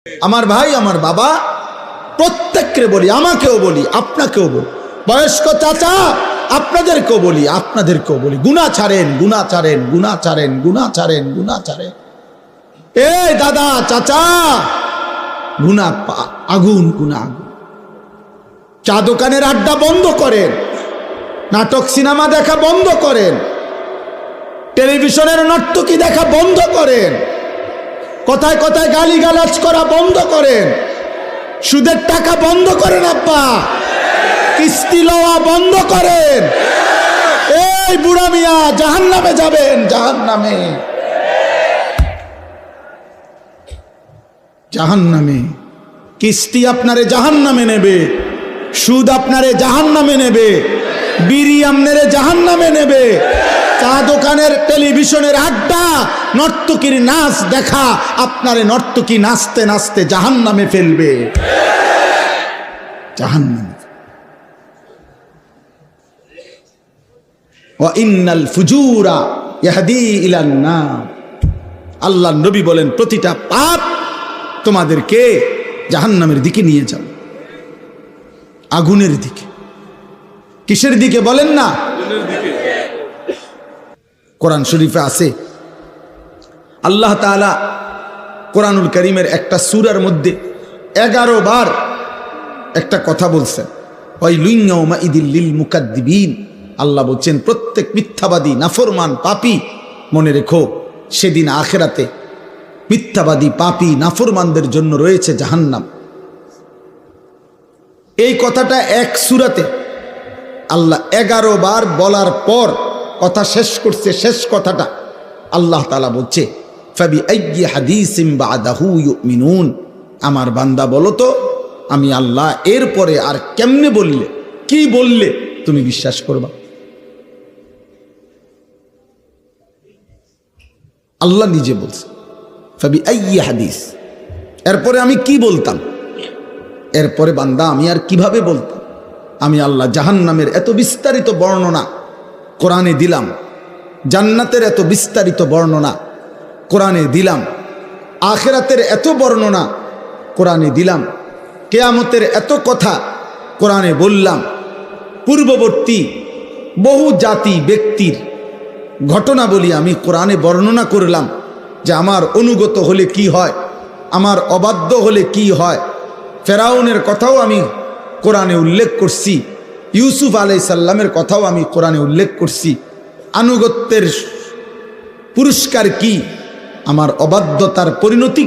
আমার ভাই, আমার বাবা, প্রত্যেককে বলি, আমাকেও বলি, আপনাকেও বলি, বয়স্ক চাচা আপনাদেরকেও বলি, আপনাদেরকেও বলি, গুনাহ ছাড়েন, গুনাহ ছাড়েন, গুনাহ ছাড়েন, গুনাহ ছাড়েন, গুনাহ ছাড়েন। এই দাদা, চাচা, গুনাহ আগুন, গুনাহ আগুন। চা দোকানের আড্ডা বন্ধ করেন, নাটক সিনেমা দেখা বন্ধ করেন, টেলিভিশনের নর্তকী দেখা বন্ধ করেন, কথায় কথায় গালিগালাজ করা বন্ধ করেন, সুদের টাকা বন্ধ করেন, আব্বা কিস্তি লওয়া বন্ধ করেন। এই বুড়া মিয়া জাহান্নামে যাবেন, জাহান্নামে, জাহান্নামে। কিস্তি আপনারে জাহান্নামে নেবে, সুদ আপনারে জাহান্নামে নেবে, বিড়ি আপনারে জাহান্নামে নেবে, চা দোকানের টেলিভিশনের আড্ডা, নর্তকীর নাচ দেখা আপনারে নর্তকী নাচতে নাচতে জাহান্নামে ফেলবে, জাহান্নামে। ওয়া ইন্নাল ফুজুরা ইয়াহদি ইলান নার। আল্লাহর নবী বলেন প্রতিটা পাপ তোমাদেরকে জাহান্নামের দিকে নিয়ে যাবে, আগুনের দিকে। কিসের দিকে বলেন না? কোরআন শরীফে আছে, আল্লাহ তাআলা কোরআনুল কারীমের একটা সূরার মধ্যে 11 বার একটা কথা বলছেন, ওয়াইলুন ইয়াউমাইদিল লিল মুকাদ্দিবিন। আল্লাহ বলছেন প্রত্যেক মিথ্যাবাদী, নাফরমান, পাপী, মনে রেখো সেদিন আখিরাতে মিথ্যাবাদী, পাপী, নাফরমানদের জন্য রয়েছে জাহান্নাম। এই কথাটা এক সূরাতে আল্লাহ 11 বার বলার পর কথা শেষ করছে, শেষ কথাটা আল্লাহ তাআলা বলছে ফাবিআইয়ি হাদিসিম বাদাহু ইউমিনুন। আমার বান্দা বলো তো আমি আল্লাহ এরপরে আর কেমনে বললে, কি বললে তুমি বিশ্বাস করবা? আল্লাহ নিজে বলছে ফাবিআইয়ি হাদিস, এরপরে আমি কি বলতাম, এরপরে বান্দা আমি আর কিভাবে বলতাম? আমি আল্লাহ জাহান্নামের এত বিস্তারিত বর্ণনা কোরআনে দিলাম, জান্নাতের এত বিস্তারিত বর্ণনা কোরআনে দিলাম, আখিরাতের এত বর্ণনা কোরআনে দিলাম, কিয়ামতের এত কথা কোরআনে বললাম, পূর্ববর্তী বহু জাতি ব্যক্তির ঘটনা বলি আমি কোরআনে বর্ণনা করলাম যে আমার অনুগত হলে কি হয়, আমার অবাধ্য হলে কি হয়। ফেরাউনের কথাও আমি কোরআনে উল্লেখ করছি, ইউসুফ আলাইহিস সালামের কথাও আমি কোরআনে উল্লেখ করছি। আনুগত্যের পুরস্কার কি, আমার অবাধ্যতার পরিণতি